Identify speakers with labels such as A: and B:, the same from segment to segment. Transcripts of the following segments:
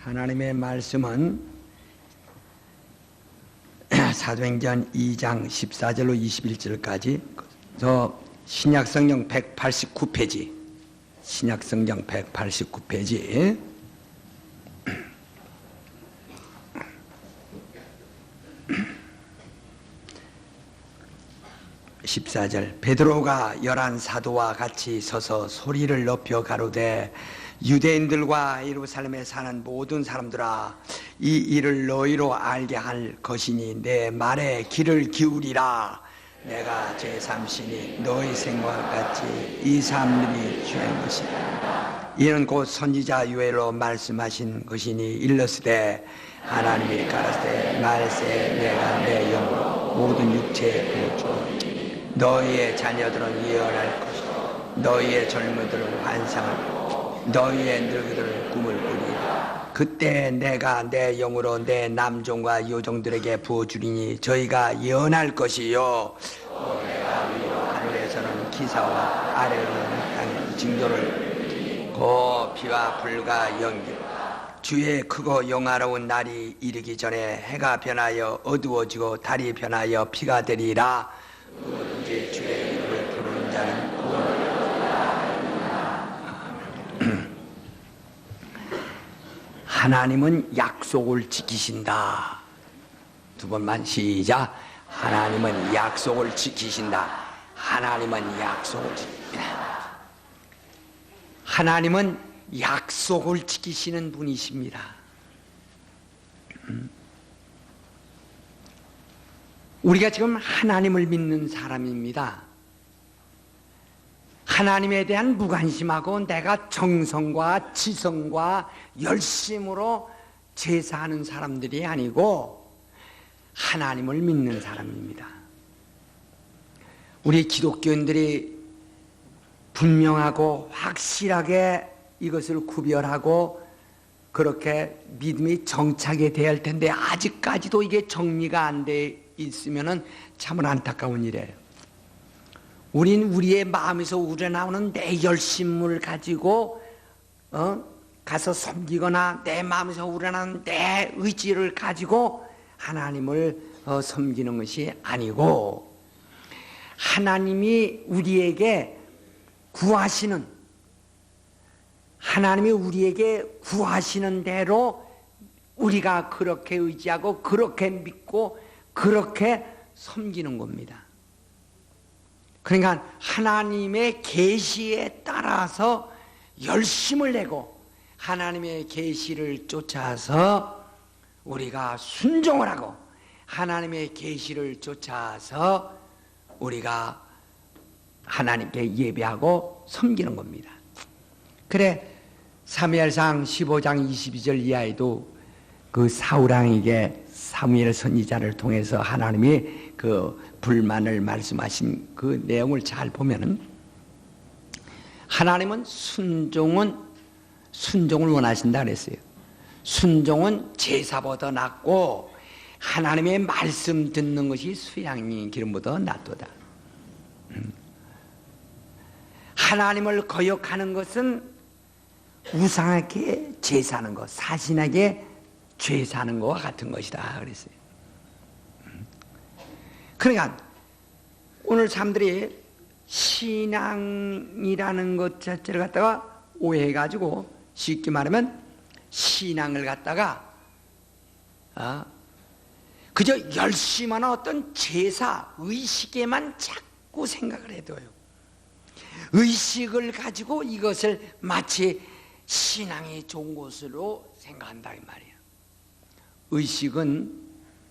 A: 하나님의 말씀은 사도행전 2장 14절로 21절까지 신약성경 189페이지 신약성경 189페이지 14절 베드로가 11사도와 같이 서서 소리를 높여 가로되 유대인들과 예루살렘에 사는 모든 사람들아 이 일을 너희로 알게 할 것이니 내 말에 귀를 기울이라. 내가 제3신이 너희 생각같이 이 사람들이 취한 것이다. 이는 곧 선지자 요엘로 말씀하신 것이니 일렀으되 하나님이 가라사대 말세 내가 내 영으로 모든 육체에 부어주리니 너희의 자녀들은 예언할 것이요 너희의 젊은이들은 환상을 너희의 늙은이들은 꿈을 꾸리라. 그때 내가 내 영으로 내 남종과 여종들에게 부어주리니 저희가 예언할 것이요 내가 위로 하늘에서는 기사와 아래로는 땅의 징조를 고 비와 불과 연기 주의 크고 영화로운 날이 이르기 전에 해가 변하여 어두워지고 달이 변하여 피가 되리라. 누구든지 주의 이름을 부르는 자는 구원을 하나님은 약속을 지키신다. 두 번만 시작. 하나님은 약속을 지키신다. 하나님은 약속을 지키신다. 하나님은 약속을 지키시는 분이십니다. 우리가 지금 하나님을 믿는 사람입니다. 하나님에 대한 무관심하고 내가 정성과 지성과 열심으로 제사하는 사람들이 아니고 하나님을 믿는 사람입니다. 우리 기독교인들이 분명하고 확실하게 이것을 구별하고 그렇게 믿음이 정착이 돼야 할 텐데 아직까지도 이게 정리가 안 돼 있으면 참으로 안타까운 일이에요. 우린 우리의 마음에서 우러나오는 내 열심을 가지고 가서 섬기거나 내 마음에서 우러나오는 내 의지를 가지고 하나님을 섬기는 것이 아니고 하나님이 우리에게 구하시는 대로 우리가 그렇게 의지하고 그렇게 믿고 그렇게 섬기는 겁니다. 그러니까 하나님의 계시에 따라서 열심을 내고 하나님의 계시를 쫓아서 우리가 순종을 하고 하나님의 계시를 쫓아서 우리가 하나님께 예배하고 섬기는 겁니다. 그래 사무엘상 15장 22절 이하에도 그 사울왕에게 사무엘 선지자를 통해서 하나님이 그 불만을 말씀하신 그 내용을 잘 보면은 하나님은 순종을 원하신다 그랬어요. 순종은 제사보다 낫고 하나님의 말씀 듣는 것이 수양의 기름보다 낫도다. 하나님을 거역하는 것은 우상하게 제사하는 것, 사신하게 죄사하는 것과 같은 것이다 그랬어요. 그러니까 오늘 사람들이 신앙이라는 것 자체를 갖다가 오해해가지고 쉽게 말하면 신앙을 갖다가 그저 열심한 어떤 제사, 의식에만 자꾸 생각을 해둬요. 의식을 가지고 이것을 마치 신앙이 좋은 것으로 생각한다 이 말이에요. 의식은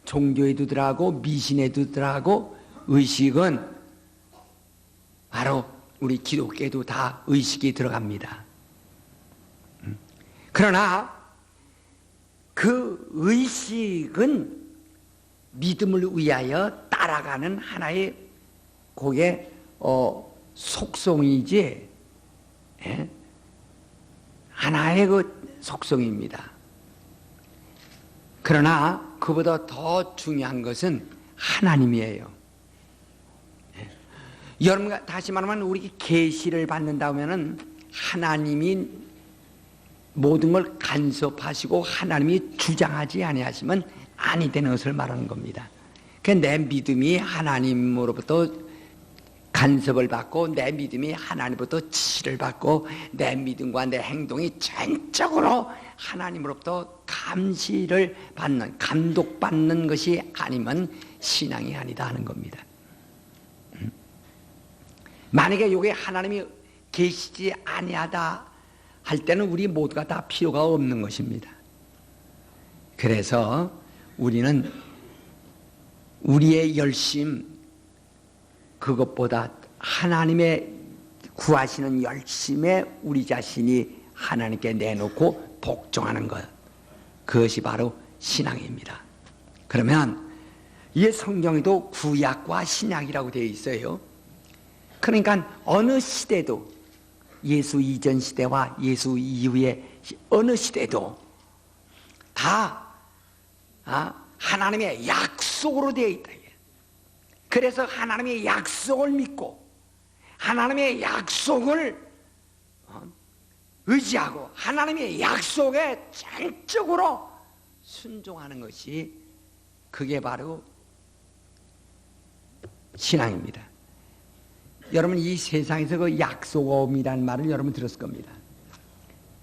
A: 종교에도 들어가고 미신에도 들어가고 의식은 바로 우리 기독교에도 다 의식이 들어갑니다. 그러나 그 의식은 믿음을 위하여 따라가는 하나의 그게 속성이지 하나의 그 속성입니다. 그러나 그보다 더 중요한 것은 하나님이에요. 여러분 다시 말하면 우리 계시를 받는다 하면은 하나님이 모든 걸 간섭하시고 하나님이 주장하지 아니하시면 아니 되는 것을 말하는 겁니다. 내 믿음이 하나님으로부터 간섭을 받고 내 믿음이 하나님으로부터 지시를 받고 내 믿음과 내 행동이 전적으로 하나님으로부터 감시를 받는, 감독받는 것이 아니면 신앙이 아니다 하는 겁니다. 만약에 이게 하나님이 계시지 아니하다 할 때는 우리 모두가 다 필요가 없는 것입니다. 그래서 우리는 우리의 열심, 그것보다 하나님의 구하시는 열심에 우리 자신이 하나님께 내놓고 복종하는 것, 그것이 바로 신앙입니다. 그러면 이 성경에도 구약과 신약이라고 되어 있어요. 그러니까 어느 시대도, 예수 이전 시대와 예수 이후의 어느 시대도 다 하나님의 약속으로 되어 있다. 그래서 하나님의 약속을 믿고 하나님의 약속을 의지하고 하나님의 약속에 전적으로 순종하는 것이, 그게 바로 신앙입니다. 여러분, 이 세상에서 그 약속어음이라는 말을 여러분 들었을 겁니다.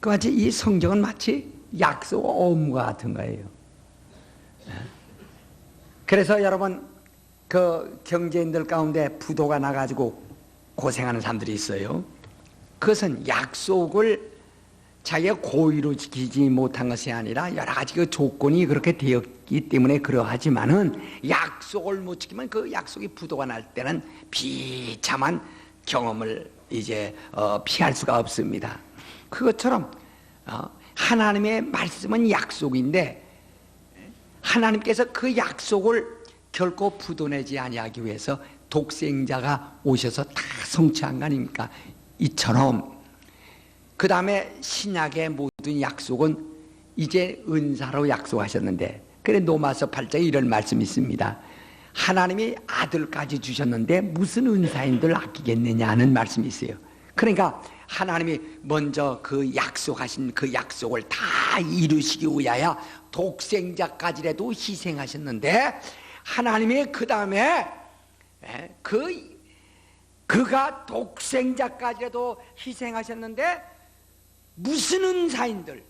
A: 그 마치 이 성경은 마치 약속어음과 같은 거예요. 그래서 여러분, 그 경제인들 가운데 부도가 나가지고 고생하는 사람들이 있어요. 그것은 약속을 자기가 고의로 지키지 못한 것이 아니라 여러 가지 그 조건이 그렇게 되었기 때문에 그러하지만은, 약속을 못 지키면 그 약속이 부도가 날 때는 비참한 경험을 이제 피할 수가 없습니다. 그것처럼 하나님의 말씀은 약속인데 하나님께서 그 약속을 결코 부도내지 아니하기 위해서 독생자가 오셔서 다 성취한 거 아닙니까? 이처럼 그 다음에 신약의 모든 약속은 이제 은사로 약속하셨는데, 그래 로마서 8장에 이런 말씀이 있습니다. 하나님이 아들까지 주셨는데 무슨 은사인들 아끼겠느냐 하는 말씀이 있어요. 그러니까 하나님이 먼저 그 약속하신 그 약속을 다 이루시기 위하여 독생자까지라도 희생하셨는데, 하나님이 그 다음에 그가 독생자까지라도 희생하셨는데 무슨 은사인들,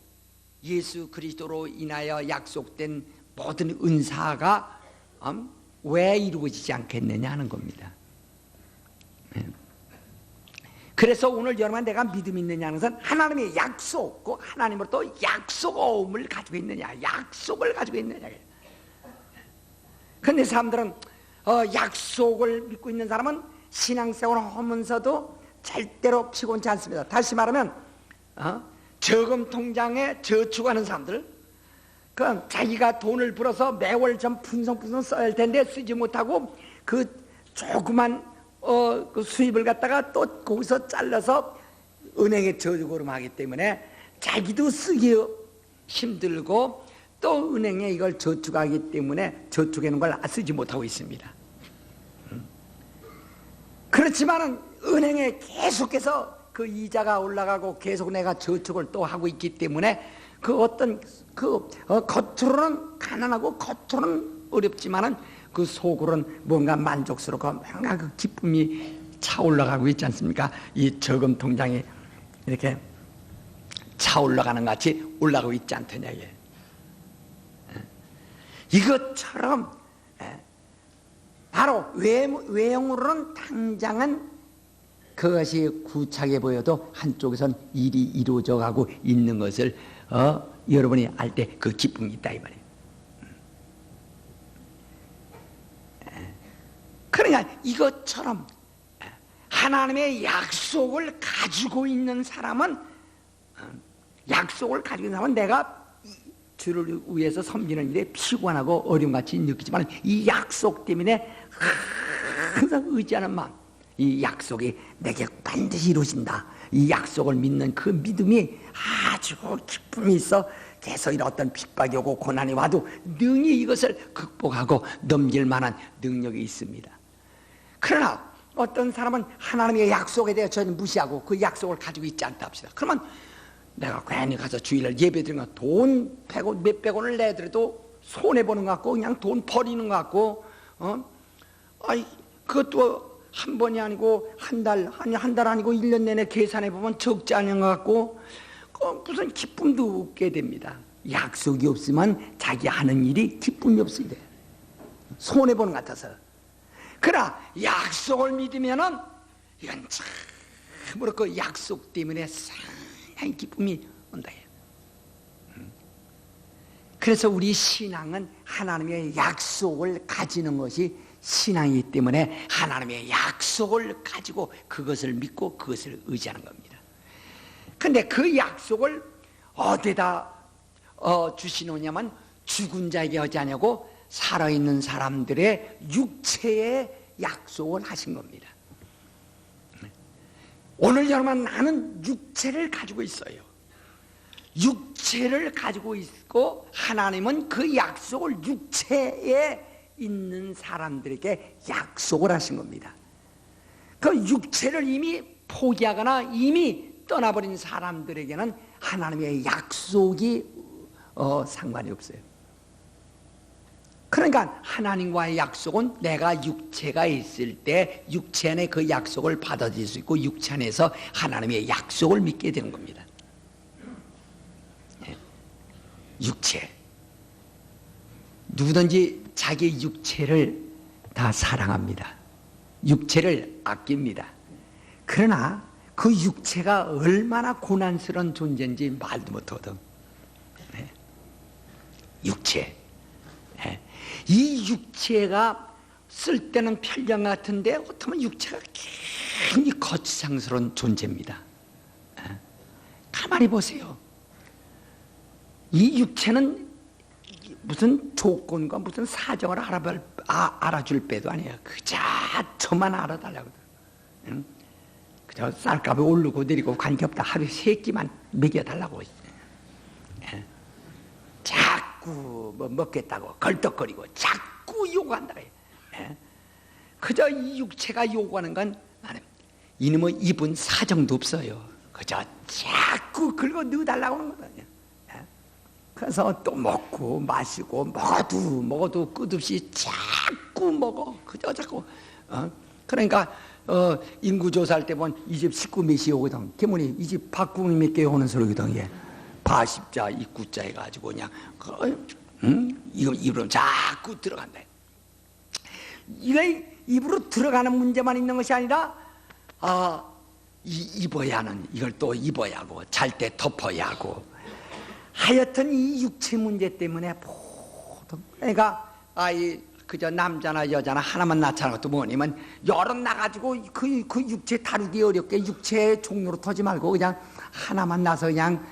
A: 예수 그리스도로 인하여 약속된 모든 은사가 왜 이루어지지 않겠느냐 하는 겁니다. 그래서 오늘 여러분, 내가 믿음 있느냐는 것은 하나님의 약속, 그 하나님으로부터 약속어음을 가지고 있느냐, 약속을 가지고 있느냐. 그런데 사람들은 약속을 믿고 있는 사람은 신앙생활을 하면서도 절대로 피곤치 않습니다. 다시 말하면 저금 통장에 저축하는 사람들, 그 자기가 돈을 벌어서 매월 좀 풍성풍성 써야 할 텐데 쓰지 못하고 그 조그만 그 수입을 갖다가 또 거기서 잘라서 은행에 저축을 하기 때문에 자기도 쓰기 힘들고 또 은행에 이걸 저축하기 때문에 저축하는 걸 쓰지 못하고 있습니다. 그렇지만은 은행에 계속해서 그 이자가 올라가고 계속 내가 저축을 또 하고 있기 때문에 그 어떤 겉으로는 가난하고 겉으로는 어렵지만은 그 속으로는 뭔가 만족스럽고 뭔가 그 기쁨이 차올라가고 있지 않습니까? 이 저금 통장이 이렇게 차올라가는 같이 올라가고 있지 않더냐. 이것처럼 바로 외형으로는 당장은 그것이 구차게 보여도 한쪽에선 일이 이루어져 가고 있는 것을 여러분이 알 때 그 기쁨이 있다 이 말이에요. 그러니까 이것처럼 하나님의 약속을 가지고 있는 사람은, 약속을 가지고 있는 사람은 내가 주를 위해서 섬기는 일에 피곤하고 어려움같이 느끼지만 이 약속 때문에 항상 의지하는 마음, 이 약속이 내게 반드시 이루어진다, 이 약속을 믿는 그 믿음이 아주 기쁨이 있어 계속 이런 어떤 핍박이 오고 고난이 와도 능히 이것을 극복하고 넘길 만한 능력이 있습니다. 그러나 어떤 사람은 하나님의 약속에 대해 전혀 무시하고 그 약속을 가지고 있지 않다 합시다. 그러면 내가 괜히 가서 주일날 예배 드리면 돈 100원, 몇백 원을 내더라도 손해보는 것 같고 그냥 돈 버리는 것 같고 그것도 한 번이 아니고 한 달 아니고 1년 내내 계산해보면 적지 않은 것 같고 무슨 기쁨도 없게 됩니다. 약속이 없으면 자기 하는 일이 기쁨이 없어야 돼. 손해보는 것 같아서. 그러나 약속을 믿으면은 이건 참으로 그 약속 때문에 상당히 기쁨이 온다. 그래서 우리 신앙은 하나님의 약속을 가지는 것이 신앙이기 때문에 하나님의 약속을 가지고 그것을 믿고 그것을 의지하는 겁니다. 근데 그 약속을 어디다 주시느냐면 죽은 자에게 하지 않냐고 살아있는 사람들의 육체의 약속을 하신 겁니다. 오늘 여러분, 나는 육체를 가지고 있어요. 육체를 가지고 있고 하나님은 그 약속을 육체에 있는 사람들에게 약속을 하신 겁니다. 그 육체를 이미 포기하거나 이미 떠나버린 사람들에게는 하나님의 약속이 상관이 없어요. 그러니까 하나님과의 약속은 내가 육체가 있을 때 육체 안에 그 약속을 받아들일 수 있고 육체 안에서 하나님의 약속을 믿게 되는 겁니다. 육체, 누구든지 자기 육체를 다 사랑합니다. 육체를 아낍니다. 그러나 그 육체가 얼마나 고난스러운 존재인지 말도 못하거든. 육체, 이 육체가 쓸 때는 편령 같은데 어쩌면 육체가 굉장히 거치장스러운 존재입니다. 가만히 보세요. 이 육체는 무슨 조건과 무슨 사정을 알아줄 배도 아니에요. 그저 저만 알아달라고. 응? 그저 쌀값이 오르고 내리고 관계없다. 하루에 3끼만 먹여달라고. 자꾸 뭐 먹겠다고 걸떡거리고 자꾸 요구한다. 그저 이 육체가 요구하는 건 나는 이놈의 입은 사정도 없어요. 그저 자꾸 긁어 넣어달라고 하는 거거든요. 그래서 또 먹고 마시고 먹어도 끝없이 자꾸 먹어. 그저 자꾸. 그러니까 인구조사할 때 보면 이 집 식구 몇이 오거든. 개문이 이 집 박구미 몇 개 오는 소리거든. 예. 바십자 입구자 해가지고 그냥 이거 입으로 자꾸 들어간다. 이게 입으로 들어가는 문제만 있는 것이 아니라 입어야 하는 이걸 또 입어야 하고 잘 때 덮어야 하고 하여튼 이 육체 문제 때문에 보통 그러니까 그저 남자나 여자나 하나만 낳자는 것도 뭐냐면 여러 나가지고 그 육체 다루기 어렵게 육체의 종로로 터지 말고 그냥 하나만 낳아서 그냥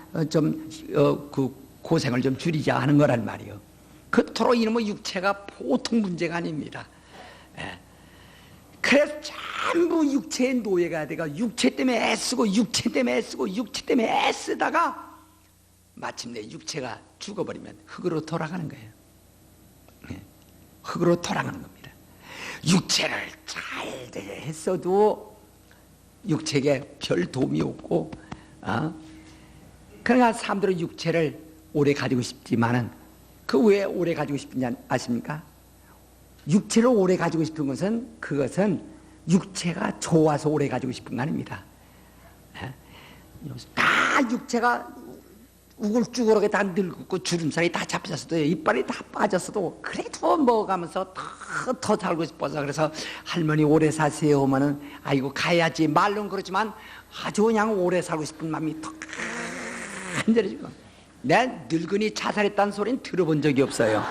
A: 그 고생을 좀 줄이자 하는 거란 말이에요. 그토록 이놈의 육체가 보통 문제가 아닙니다. 그래서 전부 육체의 노예가 돼가 육체 때문에 애쓰고 육체 때문에 애쓰고 육체 때문에 애쓰다가 마침내 육체가 죽어버리면 흙으로 돌아가는 거예요. 흙으로 돌아가는 겁니다. 육체를 잘 했어도 육체에 별 도움이 없고 그러니까 사람들은 육체를 오래 가지고 싶지만은 그 왜 오래 가지고 싶은지 아십니까? 육체를 오래 가지고 싶은 것은 그것은 육체가 좋아서 오래 가지고 싶은 거 아닙니다. 다 육체가 우글쭈글하게 다 늙고 주름살이 다 잡혔어도 이빨이 다 빠졌어도 그래도 먹어가면서 더 살고 싶어서 그래서 할머니 오래 사세요 하면은 아이고 가야지 말로는 그렇지만 아주 그냥 오래 살고 싶은 마음이 더 간절해지고 내 늙은이 자살했다는 소리는 들어본 적이 없어요.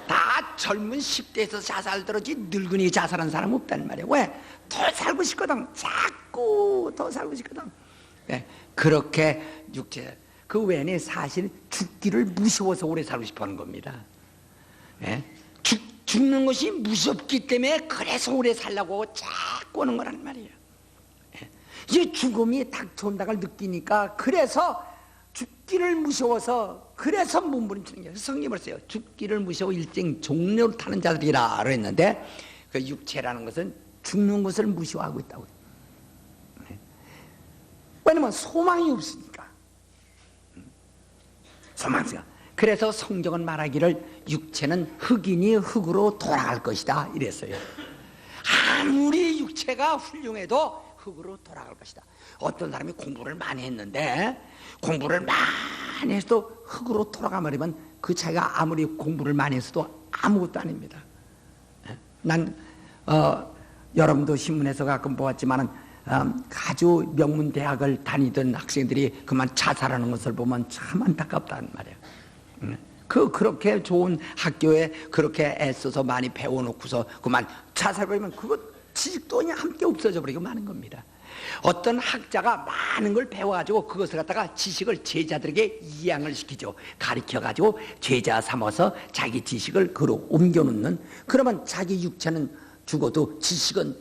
A: 다 젊은 10대에서 자살 들었지 늙은이 자살한 사람 없단 말이에요. 왜? 더 살고 싶거든. 자꾸 더 살고 싶거든. 그렇게 육체 그 외에는 사실 죽기를 무서워서 오래 살고 싶어하는 겁니다. 죽는 것이 무섭기 때문에 그래서 오래 살려고 자꾸 오는 거란 말이에요. 이 죽음이 닥쳐온다고 느끼니까 그래서 죽기를 무서워서 그래서 몸부림치는 거예요. 성경을 써요. 죽기를 무서워 일생 종려를 타는 자들이라 그랬는데 그 육체라는 것은 죽는 것을 무서워하고 있다고. 왜냐면 소망이 없으니까. 소망스가. 그래서 성경은 말하기를 육체는 흙이니 흙으로 돌아갈 것이다 이랬어요. 아무리 육체가 훌륭해도 흙으로 돌아갈 것이다. 어떤 사람이 공부를 많이 했는데 공부를 많이 해서도 흙으로 돌아가버리면 그 차이가 아무리 공부를 많이 했어도 아무것도 아닙니다. 난 여러분도 신문에서 가끔 보았지만은 아주 명문 대학을 다니던 학생들이 그만 자살하는 것을 보면 참 안타깝다는 말이에요. 그렇게 좋은 학교에 그렇게 애써서 많이 배워놓고서 그만 자살해버리면 그거 지식도 그냥 함께 없어져 버리고 마는 겁니다. 어떤 학자가 많은 걸 배워가지고 그것을 갖다가 지식을 제자들에게 이양을 시키죠. 가르쳐가지고 제자 삼아서 자기 지식을 그로 옮겨놓는. 그러면 자기 육체는 죽어도 지식은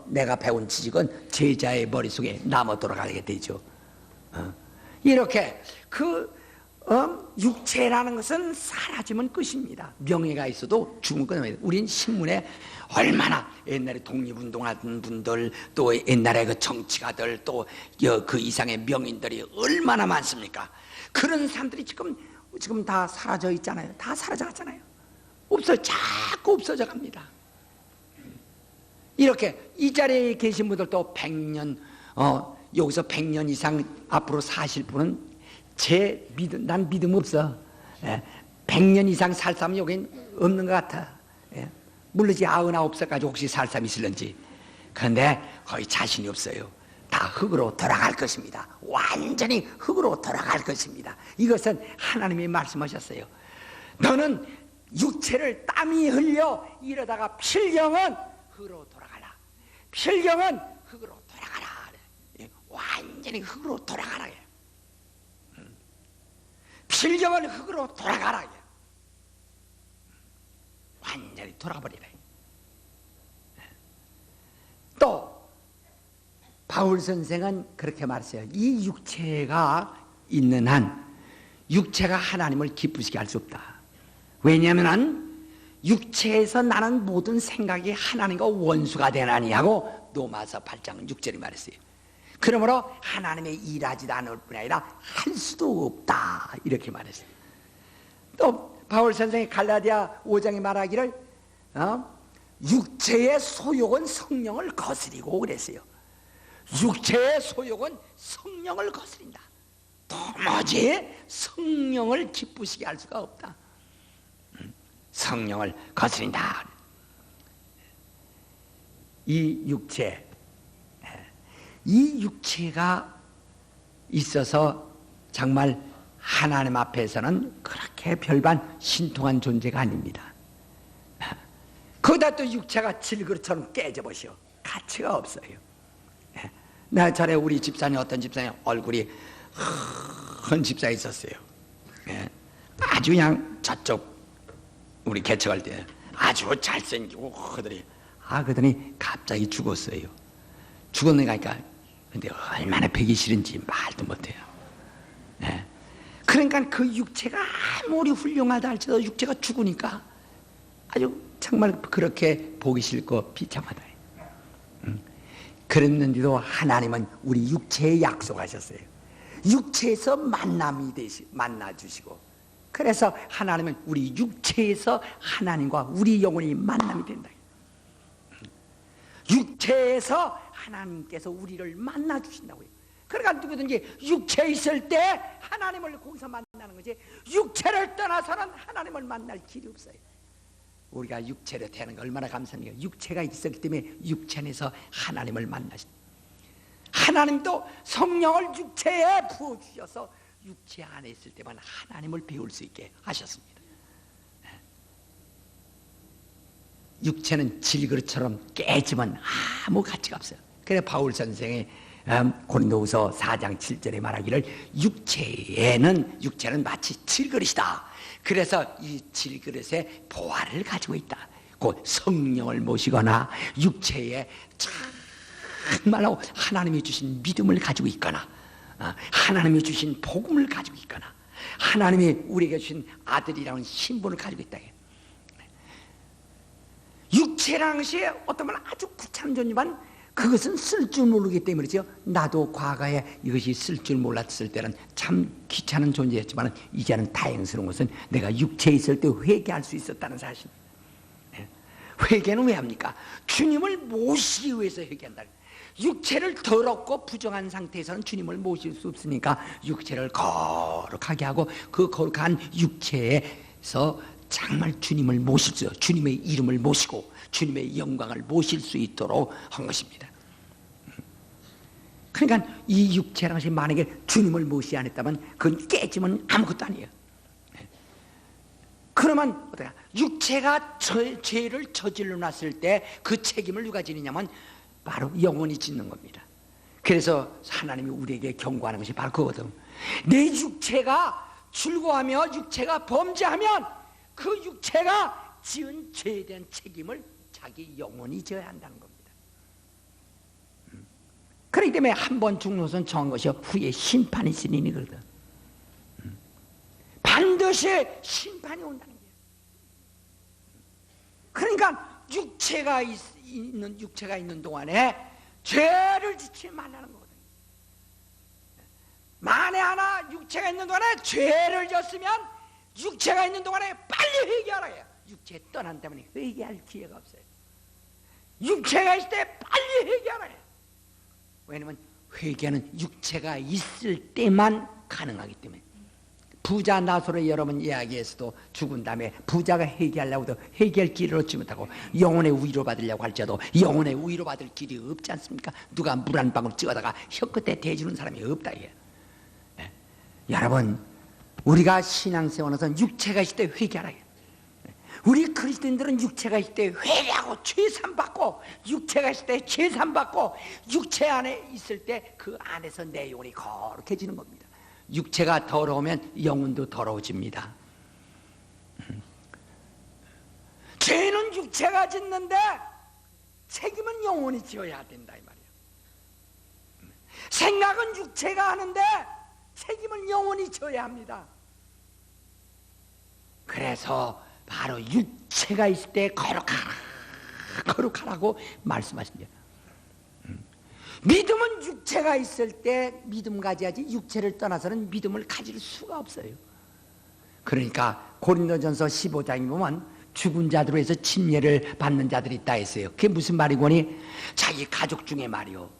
A: 내가 배운 지식은 제자의 머릿속에 남아 돌아가게 되죠. 이렇게 육체라는 것은 사라지면 끝입니다. 명예가 있어도 죽은 끝입니다. 우린 신문에 얼마나 옛날에 독립운동하던 분들 또 옛날에 그 정치가들 또 그 이상의 명인들이 얼마나 많습니까? 그런 사람들이 지금 다 사라져 있잖아요. 다 사라져갔잖아요. 자꾸 없어져 갑니다. 이렇게 이 자리에 계신 분들도 100년 여기서 100년 이상 앞으로 사실 분은 난 믿음 없어. 100년 이상 살 사람이 여긴 없는 것 같아. 물르지 99살까지 혹시 살 사람이 있을런지. 그런데 거의 자신이 없어요. 다 흙으로 돌아갈 것입니다. 완전히 흙으로 돌아갈 것입니다. 이것은 하나님이 말씀하셨어요. 너는 육체를 땀이 흘려 이러다가 필경은 흙으로 돌아가라. 필경은 흙으로 돌아가라. 완전히 흙으로 돌아가라. 필경은 흙으로 돌아가라. 완전히 돌아버리라. 또 바울 선생은 그렇게 말했어요. 이 육체가 있는 한 육체가 하나님을 기쁘시게 할 수 없다. 왜냐하면 육체에서 나는 모든 생각이 하나님과 원수가 되나니 하고 로마서 8장 6절이 말했어요. 그러므로 하나님의 일하지도 않을 뿐 아니라 할 수도 없다 이렇게 말했어요. 또 바울 선생이 갈라디아 5장에 말하기를 육체의 소욕은 성령을 거스리고 그랬어요. 육체의 소욕은 성령을 거스린다. 도무지 성령을 기쁘시게 할 수가 없다. 성령을 거스린다. 이 육체가 있어서 정말 하나님 앞에서는 그렇게 별반 신통한 존재가 아닙니다. 거기다 또 육체가 질그릇처럼 깨져버려. 가치가 없어요. 나 전에 우리 집사님 어떤 집사님 얼굴이 큰 집사 있었어요. 아주 그냥 저쪽 우리 개척할 때 아주 잘생기고 그러더니 갑자기 죽었어요. 죽었는가 근데 얼마나 배기 싫은지 말도 못해요. 그러니까 그 육체가 아무리 훌륭하다 할지라도 육체가 죽으니까 아주 정말 그렇게 보기 싫고 비참하다. 그랬는데도 하나님은 우리 육체에 약속하셨어요. 육체에서 만나 주시고, 그래서 하나님은 우리 육체에서 하나님과 우리 영혼이 만남이 된다. 육체에서 하나님께서 우리를 만나 주신다고요. 그러니까 누구든지 육체에 있을 때 하나님을 거기서 만나는 거지, 육체를 떠나서는 하나님을 만날 길이 없어요. 우리가 육체를 태어난 게 얼마나 감사합니까? 육체가 있었기 때문에 육체 안에서 하나님을 만나신다. 하나님도 성령을 육체에 부어주셔서 육체 안에 있을 때만 하나님을 배울 수 있게 하셨습니다. 육체는 질그릇처럼 깨지면 아무 가치가 없어요. 그래서 바울 선생이 고린도후서 4장 7절에 말하기를 육체는 마치 질그릇이다. 그래서 이 질그릇에 보화를 가지고 있다. 곧 성령을 모시거나 육체에 정말로 하나님이 주신 믿음을 가지고 있거나 하나님이 주신 복음을 가지고 있거나 하나님이 우리에게 주신 아들이라는 신분을 가지고 있다. 육체라는 것이 어떤 면 아주 구차한 존재만 그것은 쓸 줄 모르기 때문이죠. 나도 과거에 이것이 쓸 줄 몰랐을 때는 참 귀찮은 존재였지만 이제는 다행스러운 것은 내가 육체에 있을 때 회개할 수 있었다는 사실. 회개는 왜 합니까? 주님을 모시기 위해서 회개한다. 육체를 더럽고 부정한 상태에서는 주님을 모실 수 없으니까 육체를 거룩하게 하고 그 거룩한 육체에서 정말 주님을 모실 수, 주님의 이름을 모시고 주님의 영광을 모실 수 있도록 한 것입니다. 그러니까 이 육체라는 것이 만약에 주님을 모시지 않았다면 그건 깨지면 아무것도 아니에요. 그러면 어떡해? 육체가 죄를 저질러 놨을 때 그 책임을 누가 지느냐면 바로 영혼이 짓는 겁니다. 그래서 하나님이 우리에게 경고하는 것이 바로 그거거든. 내 육체가 즐거워하며 육체가 범죄하면 그 육체가 지은 죄에 대한 책임을 자기 영혼이 져야 한다는 겁니다. 그렇기 때문에 한 번 죽는 것은 정한 것이요 후에 심판이 있으니 그러거든. 반드시 심판이 온다는 거예요. 그러니까 육체가 있는 동안에 죄를 짓지 말라는 거거든요. 만에 하나 육체가 있는 동안에 죄를 졌으면 육체가 있는 동안에 빨리 회개하라 해요. 육체 떠난 때문에 회개할 기회가 없어요. 육체가 있을 때 빨리 회개하라 해요. 왜냐하면 회개는 육체가 있을 때만 가능하기 때문에. 부자 나사로의 여러분 이야기에서도 죽은 다음에 부자가 회개하려고 해도 회개할 길을 얻지 못하고 영혼의 위로 받으려고 할지라도 영혼의 위로 받을 길이 없지 않습니까? 누가 물 한 방울 찍어다가 혀끝에 대주는 사람이 없다 이게. 네. 여러분 우리가 신앙생활에서 육체가 있을 때 회개하라. 우리 그리스도인들은 육체가 있을 때 회개하고 죄산받고 육체가 있을 때 죄산받고 육체 안에 있을 때 그 안에서 내 영혼이 거룩해지는 겁니다. 육체가 더러우면 영혼도 더러워집니다. 죄는 육체가 짓는데 책임은 영혼이 지어야 된다 이 말이에요. 생각은 육체가 하는데 책임은 영혼이 져야 합니다. 그래서 바로 육체가 있을 때 거룩하라고 말씀하십니다. 믿음은 육체가 있을 때 믿음 가져야지 육체를 떠나서는 믿음을 가질 수가 없어요. 그러니까 고린도전서 15장에 보면 죽은 자들로 해서 침례를 받는 자들이 있다 했어요. 그게 무슨 말이고니? 자기 가족 중에 말이요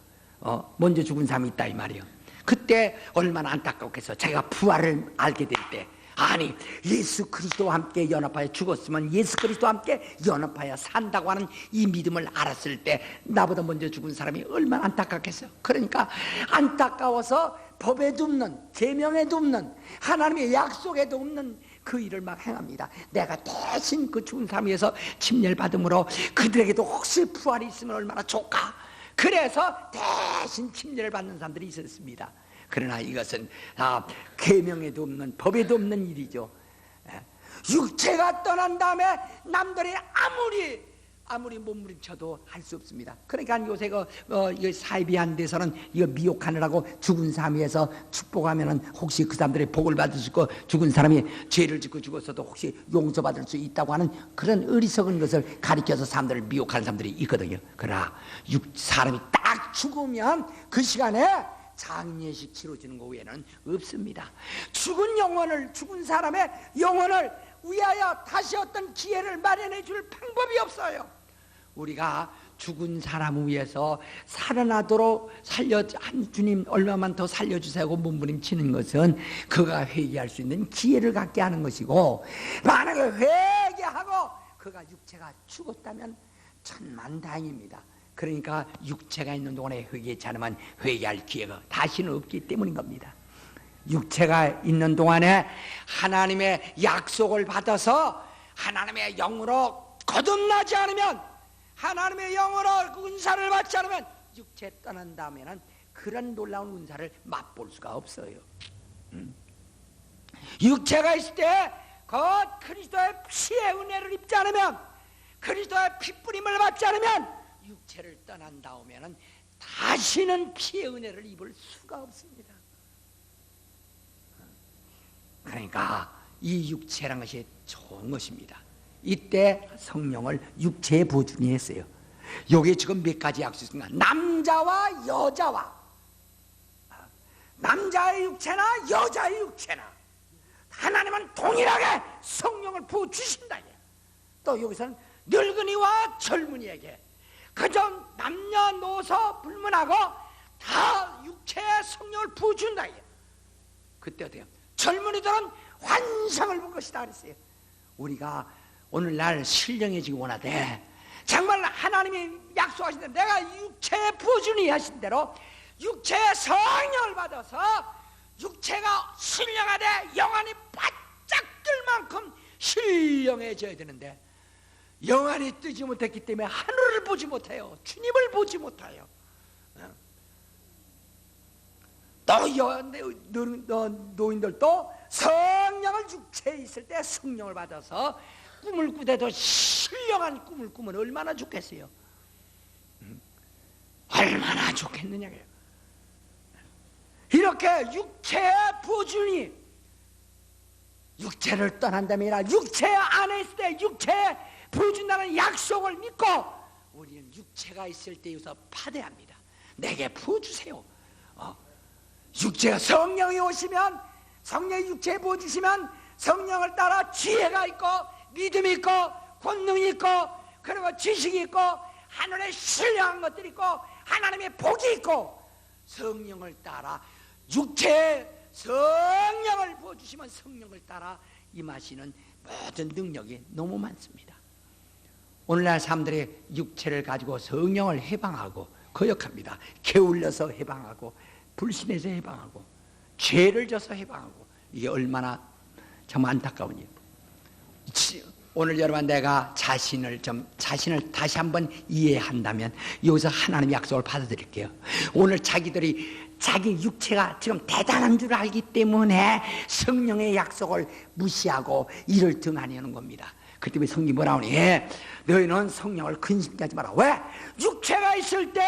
A: 먼저 죽은 사람이 있다 이 말이요. 그때 얼마나 안타깝겠어. 자기가 부활을 알게 될 때 아니 예수 그리스도와 함께 연합하여 죽었으면 예수 그리스도와 함께 연합하여 산다고 하는 이 믿음을 알았을 때 나보다 먼저 죽은 사람이 얼마나 안타깝겠어요. 그러니까 안타까워서 법에도 없는 계명에도 없는 하나님의 약속에도 없는 그 일을 막 행합니다. 내가 대신 그 죽은 사람에 의해서 침례를 받음으로 그들에게도 혹시 부활이 있으면 얼마나 좋을까. 그래서 대신 침례를 받는 사람들이 있었습니다. 그러나 이것은 계명에도 없는 법에도 없는 일이죠. 육체가 떠난 다음에 남들이 아무리 몸부림쳐도 할 수 없습니다. 그러니까 요새 사이비한 데서는 이거 미혹하느라고 죽은 사람에서 축복하면은 혹시 그 사람들이 복을 받을 수 있고 죽은 사람이 죄를 짓고 죽었어도 혹시 용서받을 수 있다고 하는 그런 어리석은 것을 가리켜서 사람들을 미혹하는 사람들이 있거든요. 그러나 사람이 딱 죽으면 그 시간에 장례식 치러지는 것 외에는 없습니다. 죽은 사람의 영혼을 위하여 다시 어떤 기회를 마련해 줄 방법이 없어요. 우리가 죽은 사람을 위해서 살아나도록 주님 얼마만 더 살려주세요 하고 몸부림치는 것은 그가 회개할 수 있는 기회를 갖게 하는 것이고, 만약에 회개하고 그가 육체가 죽었다면 천만다행입니다. 그러니까 육체가 있는 동안에 회개치 않으면 회개할 기회가 다시는 없기 때문인 겁니다. 육체가 있는 동안에 하나님의 약속을 받아서 하나님의 영으로 거듭나지 않으면, 하나님의 영으로 은사를 받지 않으면 육체 떠난 다음에는 그런 놀라운 은사를 맛볼 수가 없어요. 육체가 있을 때 그리스도의 피의 은혜를 입지 않으면, 그리스도의 피뿌림을 받지 않으면 육체를 떠난 다음에는 다시는 피의 은혜를 입을 수가 없습니다. 그러니까 이 육체란 것이 좋은 것입니다. 이때 성령을 육체에 보증히 했어요. 여기 지금 몇 가지 약속이 있습니까? 남자와 여자와, 남자의 육체나 여자의 육체나 하나님은 동일하게 성령을 부어주신다. 또 여기서는 늙은이와 젊은이에게 그저 남녀노소 불문하고 다 육체의 성령을 부어준다. 그때 어때요? 젊은이들은 환상을 본 것이다 그랬어요. 우리가 오늘날 신령해지기 원하되 정말 하나님이 약속하신 대로 내가 육체에 부어주니 하신 대로 육체의 성령을 받아서 육체가 신령하되 영안이 바짝 뜰 만큼 신령해져야 되는데 영안이 뜨지 못했기 때문에 하늘을 보지 못해요. 주님을 보지 못해요. 또 노인들도 성령을 육체에 있을 때 성령을 받아서 꿈을 꾸대도 신령한 꿈을 꾸면 얼마나 좋겠어요. 얼마나 좋겠느냐고요. 이렇게 육체에 부어주니 육체를 떠난 다음에 아니라 육체 안에 있을 때 육체에 부어준다는 약속을 믿고 우리는 육체가 있을 때 여기서 파대합니다. 내게 부어주세요. 육체가 성령이 오시면 성령이 육체에 부어주시면 성령을 따라 지혜가 있고 믿음이 있고 권능이 있고 그리고 지식이 있고 하늘에 신령한 것들이 있고 하나님의 복이 있고 성령을 따라 육체에 성령을 부어주시면 성령을 따라 임하시는 모든 능력이 너무 많습니다. 오늘날 사람들이 육체를 가지고 성령을 해방하고 거역합니다. 게을러서 해방하고 불신해서 해방하고 죄를 져서 해방하고 이게 얼마나 참 안타까운 일. 오늘 여러분 내가 자신을 다시 한번 이해한다면 여기서 하나님의 약속을 받아들일게요. 오늘 자기들이 자기 육체가 지금 대단한 줄 알기 때문에 성령의 약속을 무시하고 이를 등한히하는 겁니다. 그 때문에 성경이 뭐라 하니? 너희는 성령을 근심하지 마라. 왜? 육체가 있을 때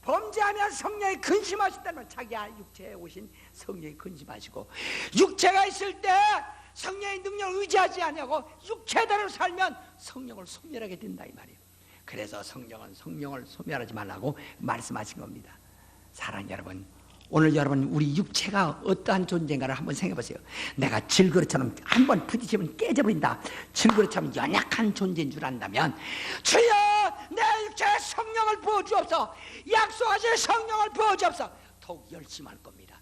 A: 범죄하면 성령이 근심하신다면 자기 육체에 오신 성령이 근심하시고 육체가 있을 때 성령의 능력을 의지하지 않냐고 육체대로 살면 성령을 소멸하게 된다 이 말이에요. 그래서 성령을 소멸하지 말라고 말씀하신 겁니다. 사랑하는 여러분, 오늘 여러분 우리 육체가 어떠한 존재인가를 한번 생각해 보세요. 내가 질그릇처럼 한번 부딪히면 깨져버린다. 질그릇처럼 연약한 존재인 줄 안다면 주여 내 육체에 성령을 부어주옵소서, 약속하신 성령을 부어주옵소서 더욱 열심히 할 겁니다.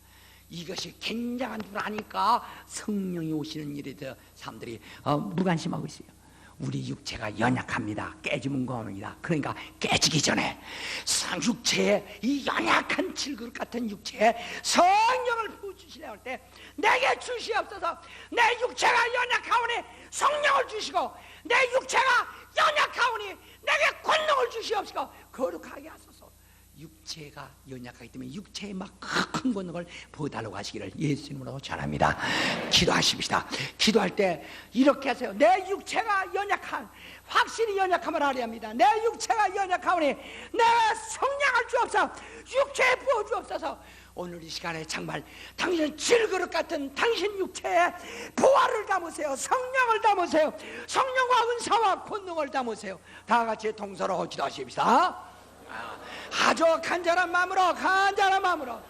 A: 이것이 굉장한 줄 아니까 성령이 오시는 일에 대해 사람들이 무관심하고 있어요. 우리 육체가 연약합니다. 깨지면 고합니다. 그러니까 깨지기 전에 육체에 이 연약한 질그릇 같은 육체에 성령을 부어주시려고 할 때 내게 주시옵소서. 내 육체가 연약하오니 성령을 주시고 내 육체가 연약하오니 내게 권능을 주시옵시고 거룩하게 하소서. 육체가 연약하기 때문에 육체에 막 큰 권능을 부어달라고 하시기를 예수님으로 전합니다. 기도하십시다. 기도할 때 이렇게 하세요. 내 육체가 연약한, 확실히 연약함을 알아야 합니다. 내 육체가 연약하오니 내가 성령을 주옵소서. 육체에 부어주옵소서. 오늘 이 시간에 정말 당신 질그릇 같은 당신 육체에 부활을 담으세요. 성령을 담으세요. 성령과 은사와 권능을 담으세요. 다 같이 동서로 기도하십시다. 아주 간절한 마음으로